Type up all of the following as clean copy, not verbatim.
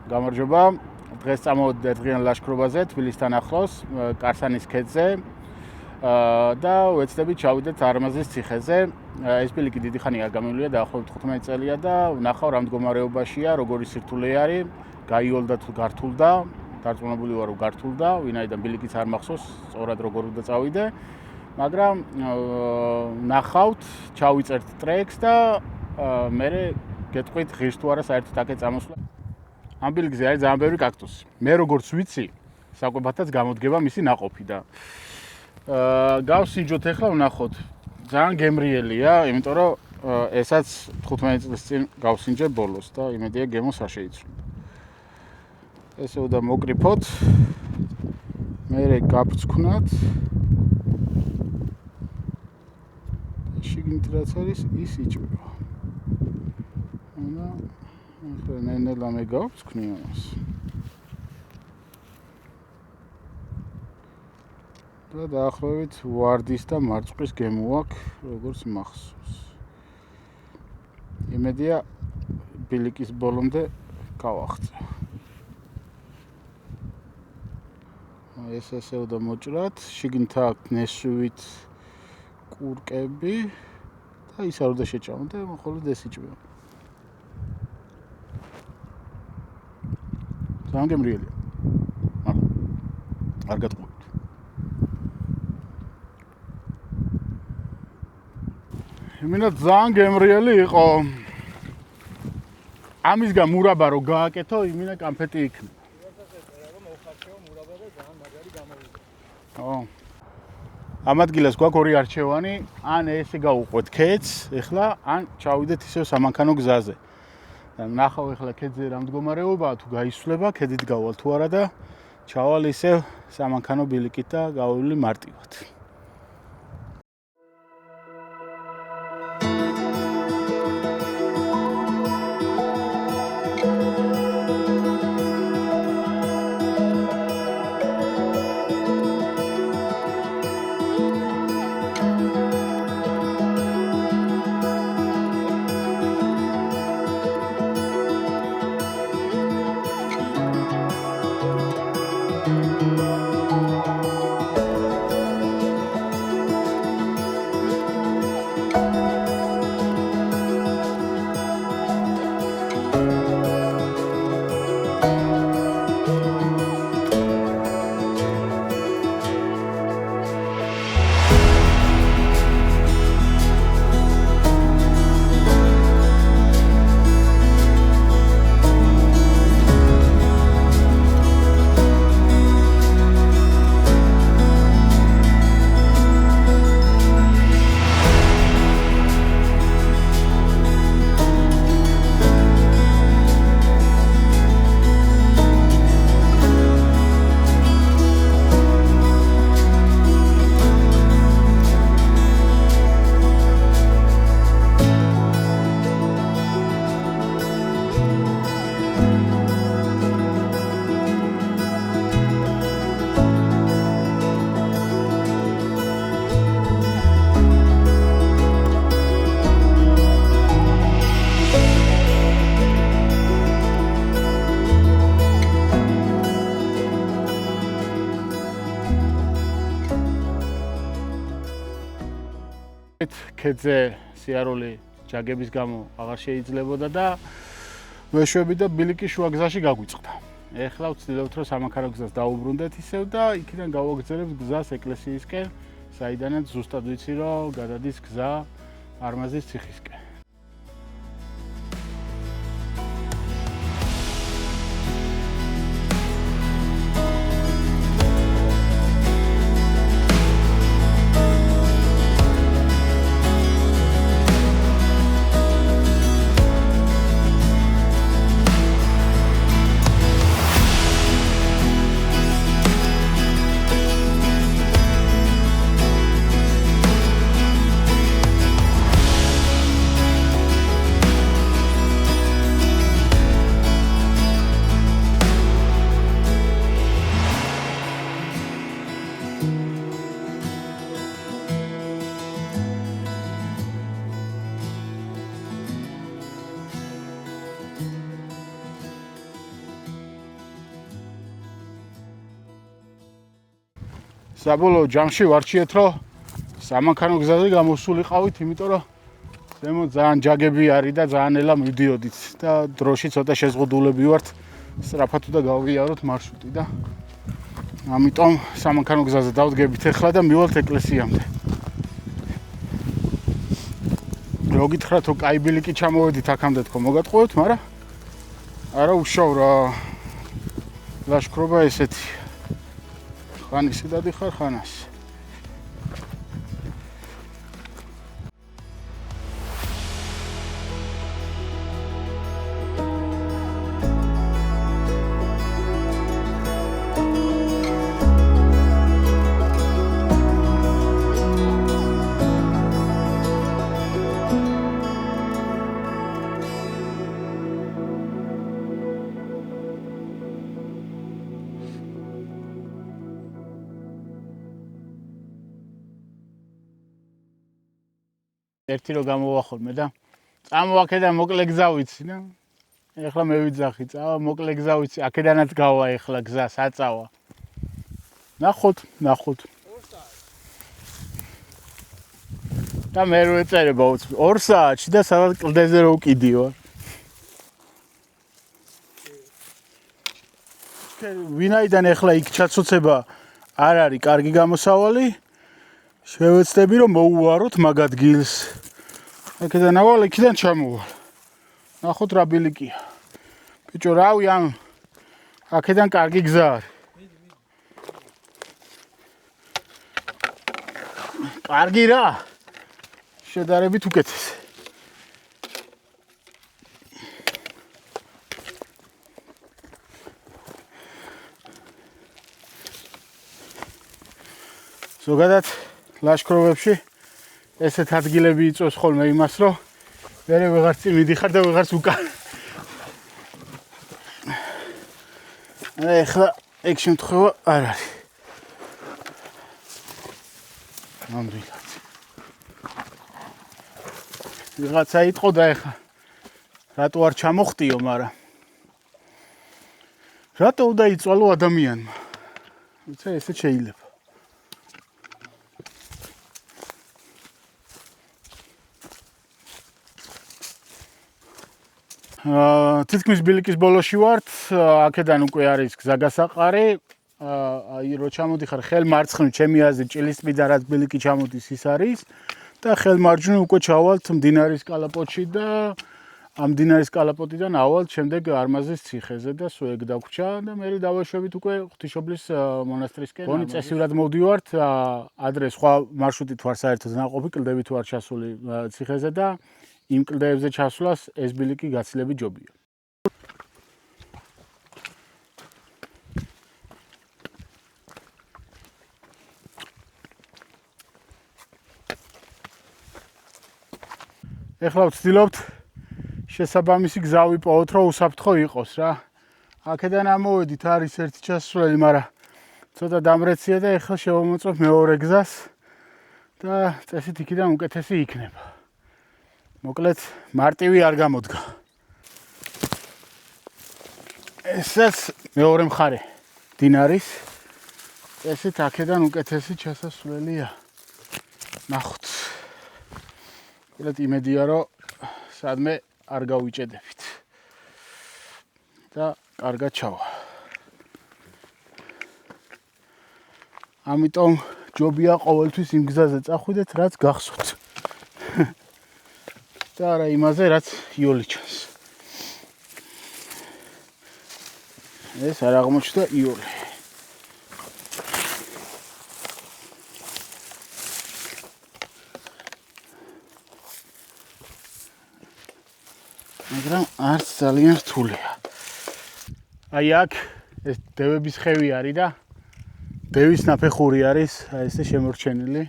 გამარჯობა. დღეს წამოვედი ერთდღიან ლაშქრობაზე თბილისთან ახლოს, კარსანის ქედზე. და ვეცდებით ჩავიდეთ არმაზის ციხეზე. ეს ბილიკი დიდი ხანი არ გამივლია, დაახლოებით 15 წელია და ვნახავ რა მდგომარეობაშია, როგორი სირთულე არის, გაიოლდა თუ გართულდა, დარწმუნებული ვარ, რომ გართულდა, ვინაიდან ბილიკიც არ მახსოვს, სწორად როგორ უნდა წავიდე. მაგრამ ვნახავთ, ჩავიწერთ ტრეკს და მე გეტყვით ღირს თუ არა საერთოდ აქეთ წამოსვლა. ამ ბილიკზე არის ძალიან ბევრი კაქტუსი. მე როგორც ვიცი, საკვებათაც გამოდგება მისი ნაყოფი და გავსინჯოთ ახლა ვნახოთ. ძალიან გემრიელია, იმიტომ რომ ესაც 15 წლის წინ გავსინჯე ბოლოს და იმედია გემოს არ შეიცვლება. ესე უნდა მოკრიფოთ. მე გაბრწკვნათ. შიგნით რაც არის, ის იჭმება. და ახლა ნელა მე გავბრწკვნი ამას. და დაახლოებით ვარდის და მარწყვის გემო აქვს, როგორც მახსოვს. იმედია ბილიკის ბოლომდე გავახცე. ეს ესე უნდა მოჭრათ, შიგნით აქვს ნესვით კურკები და ის არ უნდა შეჭამო და მხოლოდ ეს იჭმება. ძალიან გემრიელია. მაგრამ არ გატყუებთ. იმინა ძალიან გემრიელი იყო. ამისგან მურაბა რო გააკეთო, იმინა კამფეტი იქნება. ამ ადგილას გვაქვს ორი არჩევანი, ან ესე გავუყვეთ ქედს, ეხლა, ან ჩავიდეთ ისევ სამანქანო გზაზე. და ნახავ ეხლა ქედზე რა მდგომარეობაა, თუ გაისვლება, ქედით გავალ თუ არა და ჩავალ ისევ სამანქანო ბილიკით და გავავლი მარტივად. ქედზე სიარული ჯაგების გამო აღარ შეიძლებოდა და ვეშვები და ბილიკის შუა გზაში გაგვიწყდა. ეხლა ვცდილობთ რომ სამანქანო გზას დაუბრუნდეთ ისევ და იქიდან გავაგრძელებთ გზას ეკლესიისკენ, საიდანაც ზუსტად ვიცი რომ გადადის გზა არმაზის ციხისკენ. საბოლოო ჯამში ვარჩიეთ, რომ სამანქანო გზაზე გამოსულიყავით, იმიტომ რომ ზემოთ ძალიან ჯაგები არის და ძალიან ნელა მივდიოდით და დროში ცოტა შეზღუდულები ვართ. სწრაფად უნდა გავიაროთ მარშრუტი და ამიტომ სამანქანო გზაზე დავდგებით ახლა და მივალთ ეკლესიამდე. რო გითხრათ, რომ კაი ბილიკი ჩამოვედით აქამდე თქო მოგატყუებთ, მაგრამ არა უშავ რა ლაშქრობა ესეთი. ხან ისე დადიხარ, ხან ასე. ერთი რო გამოვახორმე და წამოვაქედან მოკლე გზა ვიცი და ეხლა მე ვიძახი, წავა მოკლე გზა ვიცი, აქედანაც გავა ეხლა გზა საწავა. ნახოთ. და მე რო ეწერება 2 საათში და სადაც კლდეზე რო ვკიდი ვარ. ვინაიდან ეხლა იქ ჩაცოცება არ არის კარგი გამოსავალი, შევეცდები რომ მოუვაროთ მაგ ადგილს. აქედან ავალ, იქიდან ჩამოვალ. ნახოთ რა ბილიკია. ბიჭო, რავი, ამ აქედან კარგი გზა არის. კარგი რა. შედარებით უკეთესი. ზოგადად ლაშქრობებში ესეთ ადგილები იწვევს ხოლმე იმას, რომ მერე ვეღარ წინ მიდიხარ და ვეღარც უკან. ეხლა ეგ შემთხვევა არ არის. ნამდვილად. ვიღაცა იტყო და ეხლა რატო არ ჩამოხტიო, მაგრამ რატო უნდა იწვალო ადამიანმა? ვიცი, ესე შეიძლება. თითქმის ბილიკის ბოლოში ვართ, აქედან უკვე არის გზაგასაყარი. აი რო ჩამოდიხარ ხელ მარცხნივ, ჩემი აზრით ჭილისწყლიდან რაც ბილიკი ჩამოდის ის არის და ხელ მარჯვნივ უკვე ჩავალთ მდინარის კალაპოტში და ამ მდინარის კალაპოტიდან ავალთ შემდეგ არმაზის ციხეზე და სულ ეგ დაგვრჩა და მე დავეშვებით უკვე ღვთისმშობლის მონასტრისკენ. გონი წესივრად მოვდივართ, ადრე სხვა მარშრუტით ვარ საერთოდ ნაყოფი, კლდებით ვარ ჩასული ციხეზე და იმ კლდეებზე ჩასვლას ეს ბილიკი გაცილებით ჯობია. ეხლა ვცდილობთ შესაბამისი გზა ვიპოვოთ, რომ უსაფრთხო იყოს რა. აქედან ამოვედით, არის ერთი ჩასვლელი, მაგრამ ცოტა დამრეცია და ეხლა შევამოწმებ მეორე გზას და წესით იქიდან უკეთესი იქნება. მოკლედ, მარტივი არ გამოდგა. ესაც მეორე მხარე დინარის. წესით აქედან უკეთესი ჩასასვლელია. ნახოთ. მოკლედ იმედია, რომ სადმე არ გავიჭედებით. და კარგად ჩავა. ამიტომ ჯობია ყოველთვის იმ გზაზე წახვიდეთ, რაც გახსოვთ. და არა იმაზე, რაც იოლი ჩანს. ეს არ აღმოჩნდა იოლი. მაგრამ არც ძალიან რთულია. აი აქ ეს დევების ხევი არის და დევის ნაფეხური არის, აი ესე შემორჩენილი,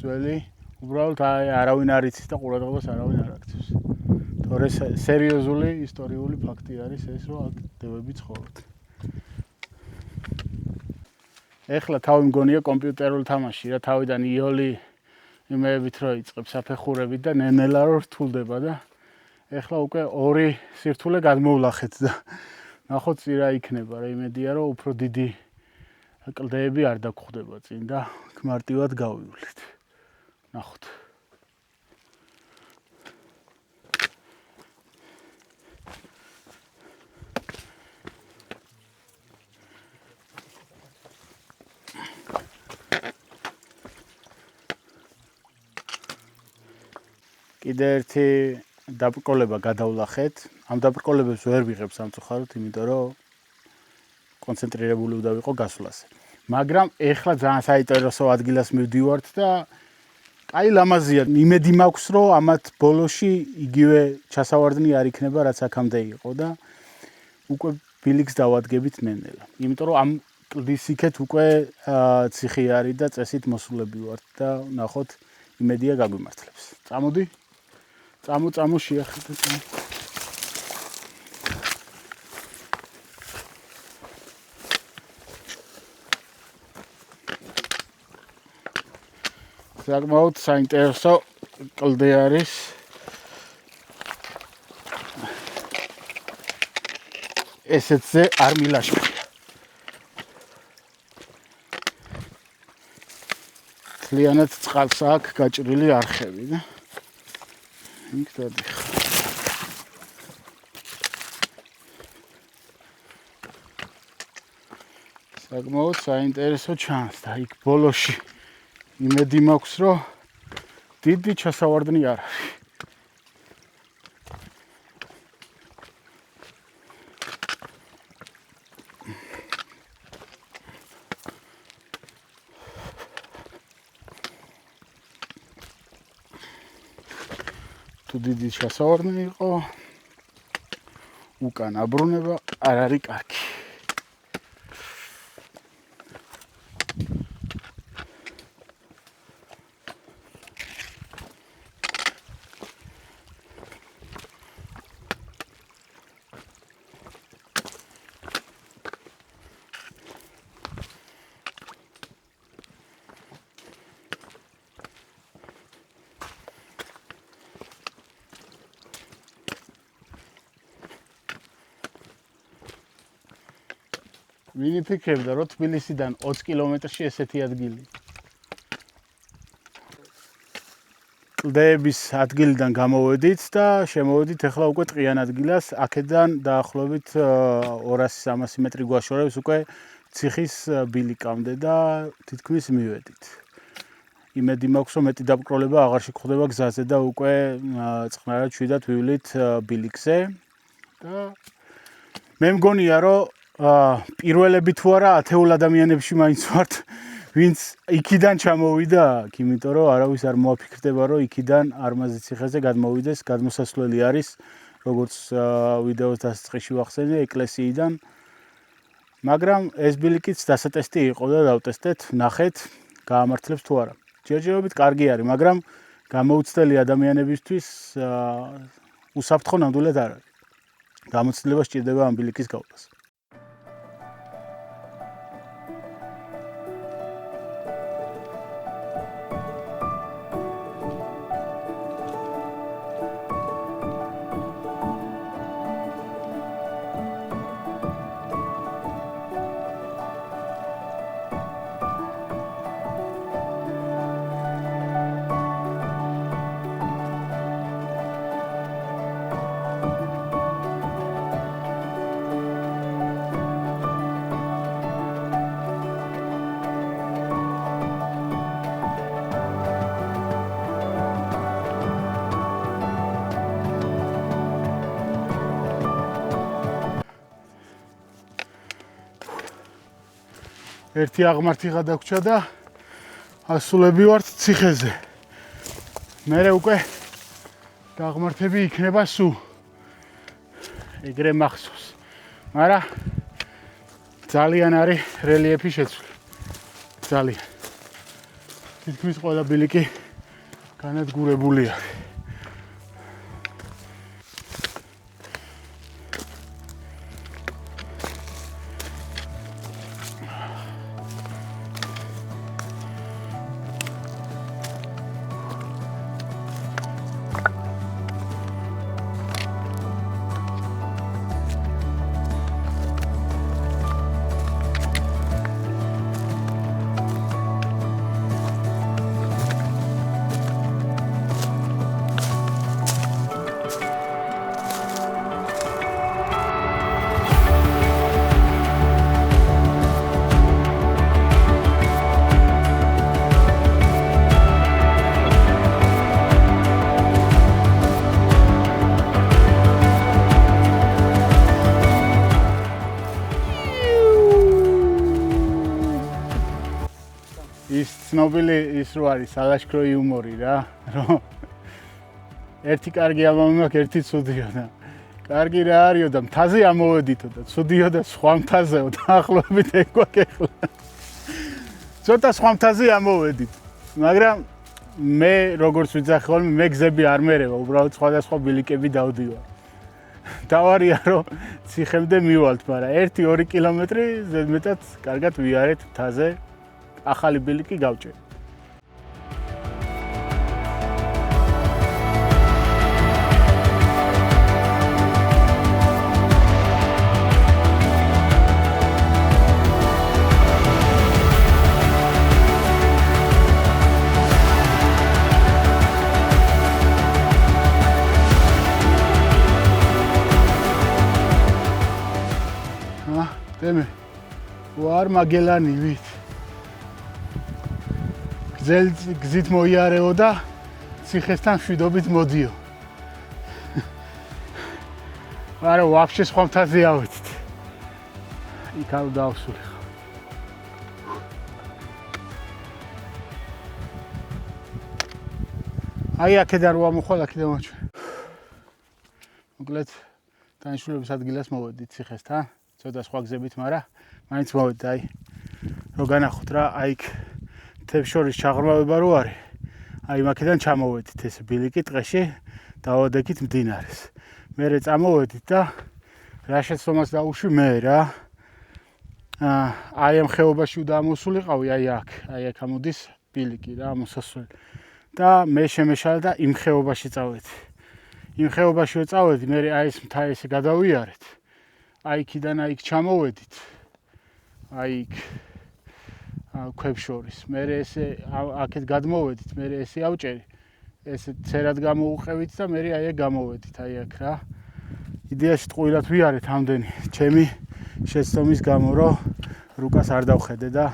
ძველი. უბრალოდ არავინ არ იცის და ყურადღებას არავინ არ აქცევს. თორე სერიოზული ისტორიული ფაქტი არის ეს, რომ აქ დევები ცხოვრობდნენ. ეხლა თავი მგონია კომპიუტერულ თამაში რა, თავიდან იოლი იმეებით რომ იწყებს საფეხურებით და ნენელა რომ რთულდება და ეხლა უკვე ორი სირთულე გადმოვლახეთ და ნახოთ რა იქნება რა, იმედია რომ უფრო დიდი კლდეები არ დაგხვდება წინ და მარტივად გავივლით. ნახოთ. კიდე ერთი დაბრკოლება გადავლახეთ. ამ დაბრკოლებებს ვერ ვიღებ სამწუხაროდ, იმიტომ რომ კონცენტრირებული უნდა ვიყო გასვლაზე. მაგრამ ეხლა ძალიან საინტერესო ადგილას მივდივართ და აი ლამაზია. იმედი მაქვს, რომ ამათ ბოლოში იგივე ჩასავარდნი არ იქნება, რაც აქამდე იყო და უკვე ბილიქს დავადგებით ნელ-ნელა. იმიტომ რომ ამ კლდის იქეთ უკვე ციხე არის და წესით მოსულები ვართ და ნახოთ იმედია გაგვიმართლებს. წამოდი. წამო შეახედეთ. საკმაოდ საინტერესო კლდე არის. ესეთზე არ მილაშქრია. მთლიანად წყალს აქვს გაჭრილი არხები და იქ დადიხარ. საკმაოდ საინტერესო ჩანს და იქ ბოლოში იმედი მაქვს, რომ დიდი ჩასავარდნი არ არის. თუ დიდი ჩასავარდნი იყო, უკან აბრუნება არ არის კარგი. ვინ იფიქრებდა, რომ თბილისიდან 20 კილომეტრში ესეთი ადგილი. კლდეების ადგილიდან გამოვედით და შემოვედით ახლა უკვე ტყიან ადგილას. აქედან დაახლოებით 200-300 მეტრი გვაშორებს უკვე ციხის ბილიკამდე და თითქმის მივედით. იმედი მაქვს, რომ მეტი დაბრკოლება აღარ შეგვხდება გზაზე და უკვე წყნარად შვიდად ვივლით ბილიქზე. და მე მგონია, რომ პირველები თუ არა 10 ადამიანებში მაინც ვართ, ვინც იქიდან ჩამოვიდა აქ, იმიტომ რომ არავის არ მოაფიქრდება, რომ იქიდან არმაზის ციხეზე გადმოვიდეს. გადმოსასვლელი არის, როგორც ვიდეოს დასაწყისში ვახსენე, ეკლესიიდან. მაგრამ ეს ბილიკიც დასატესტი იყო და დავტესტეთ, ნახეთ, გაამართლებს თუ არა. ჯერჯერობით კარგი არის, მაგრამ გამოუცდელი ადამიანებისთვის უსაფრთხო ნამდვილად არ არის. გამოცდილება სჭირდება ამ ბილიკის გაუწვევას. ერთი აღმართი გადაგვრჩა და ასულები ვართ ციხეზე. მერე უკვე დაღმართები იქნება სულ. ეგრე მახსოვს. მაგრამ ძალიან არის რელიეფი შეცვლილი. ძალიან. თითქმის ყველა ბილიკი განადგურებულია. ცნობილი ის რო არის სალაშქრო იუმორი რა, რომ ერთი კარგი ამბავი მაქვს, ერთი ცუდიო და კარგი რა არისო და მთაზე ამოვედითო და ცუდიო და სხვა მთაზეო დაახლოებით ეგ გვაქვს ახლა. ცოტა სხვა მთაზე ამოვედით, მაგრამ მე როგორც ვიცახი ხოლმე მე გზები არ მერევა, უბრალოდ სხვადასხვა ბილიკები დავდივარ. დავარია რომ ციხემდე მივალთ, მაგრამ 1-2 კილომეტრი ზედმეტად კარგად ვიარეთ მთაზე, ახალი ბილიკი გავჭერთ. დემე ვარ მაგელანივით გზით მოიარეო და ციხესთან მშვიდობით მოდიო. არა ვაფშე სხვა მთაზე ავეცით. იქ არ დავსული ხარ. აი აქედან რო ამოხვალ აქედან მოჩვენ. მოკლედ დანიშნულების ადგილას მოვედით ციხესთან. ცოტა სხვა გზებით, მაგრამ მაინც მოვედი აი რო განახოთ რა, აი იქ მთებს შორის ჩაღრმავება რო არის. აი მაქედან ჩამოვედით ეს ბილიკი ტყეში, დავადექით მდინარეს. მერე წამოვედით და რა შეცდომას დაუშვი მე რა. აი ამ ხეობაში უნდა ამოსულიყავი, აი აქ ამოდის ბილიკი რა, მოსასვლელი. და მე შემეშალა და იმ ხეობაში წავედი. იმ ხეობაში რო წავედი, მერე აი ეს მთა ესე გადავიარეთ. აი იქიდან აი იქ ჩამოვედით. აი იქ ქვებს შორის. მერე ესე აქეთ გადმოვედით, მერე ესე ავჭერი. ესე ცერად გამოუყევით და მერე აი აქ გამოვედით, აი აქ რა. იდეაში ტყუილად ვიარეთ ამდენი ჩემი შეცდომის გამო, რომ რუკას არ დავხედე და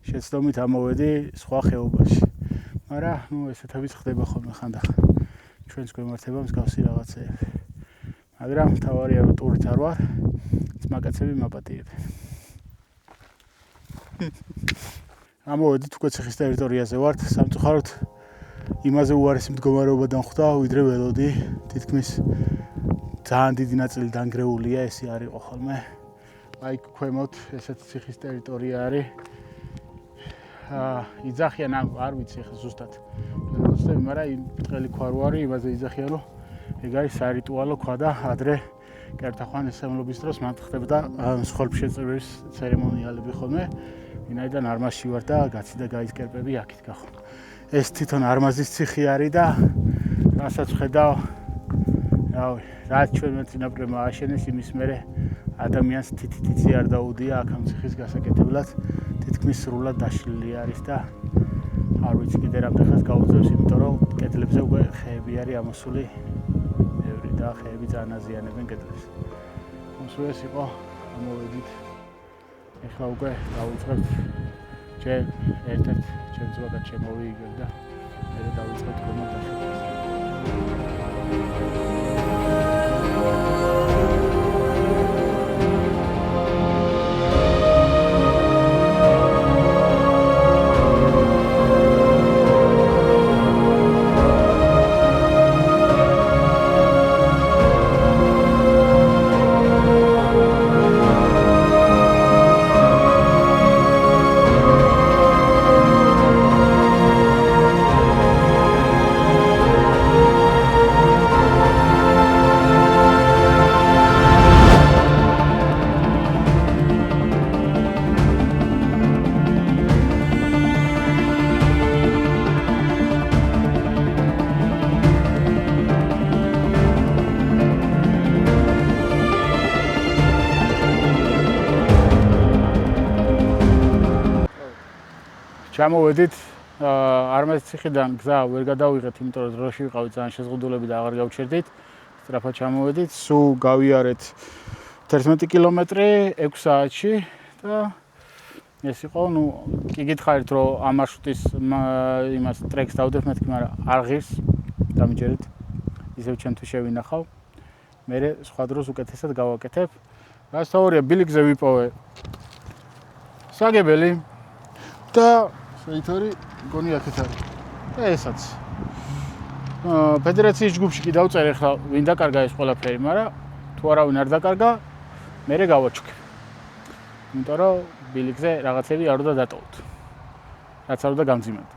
შეცდომით ამოვედი სხვა ხეობაში. მაგრამ ნუ ესეთებიც ხდება ხოლმე ხანდახან. ჩვენს გვემართება მსგავსი რაღაცეები. მაგრამ თავარია რომ ტურით არ ვარ, მაგაცები მაპატიებენ. ამოვედით უკვე ციხის ტერიტორიაზე ვართ, სამწუხაროდ იმაზე უარესი მდგომარეობა დამხვდა, ვიდრე ველოდი, თითქმის ძალიან დიდი ნაწილი დანგრეულია, ესე არ იყო ხოლმე. აი ქვემოთ ესეთი ციხის ტერიტორია არის. იძახიან არ ვიცი ხა ზუსტად. მაგრამ იმ ბრტყელი ქვა რო არის, იმაზე იძახიან რომ ეგ არის სარიტუალო ქვა და ადრე კერტახვანისმლობის დროს მან ხდებოდა მსხვერპლშეწირვის ცერემონიალები ხოლმე. ვინაიდან არმაზში ვარ და გაცი და გაისკერპები აქეთ გახო. ეს თვითონ არმაზის ციხე არის და რასაც ხედავ, რავი, რაც ჩვენმა წინაპრებმა ააშენეს, იმის მერე ადამიანს თითითიცი არ დაუდია აქ ამ ციხის გასაკეთებლად, თითქმის სრულად დაშლილი არის და არ ვიცი კიდე რამდენ ხანს გაუძლებს, იმიტომ რომ კედლებზე უკვე ხეები არის ამოსული. ბევრი და ხეები ძალიან აზიანებენ კედლებს. სულ ეს იყო, ამოვედით. ეხლა უკვე დავიწყებთ ჯერ ერთ-ერთ ჩემ ზოგადად შემოვიიგებ და მერე დავიწყებთ კომენტარებს. ჩამოვედით არმაზის ციხიდან გზა ვერ გადავიღეთ, იმიტომ რომ დროში ვიყავით, ძალიან შეზღუდულები და აღარ გავჩერდით. სწრაფად ჩამოვედით, სულ გავიარეთ 11 კილომეტრი 6 საათში და ეს იყო, ნუ კი გითხარით, რომ ამ მარშრუტის იმას ტრეკს დავდებ მეთქი, მაგრამ არ ღირს, დამიჯერეთ. ისევ ჩემთვის შევინახავ. მერე სხვა დროს უკეთესად გავაკეთებ. რას თავია ბილიკზე ვიპოვე. საგებელი და სპეითორი გონი აქეთ არის. და ესაც. ფედერაციის ჯგუფში კი დავწერე ხა ვინ დაკარგა ეს ყველაფერი, მაგრამ თუ არავინ არ დაკარგა, მერე გავაჩუქებ. იმიტომ რომ ბილიკზე რაღაცები არ უნდა დატოვოთ. რაც არ უნდა გამძიმოთ.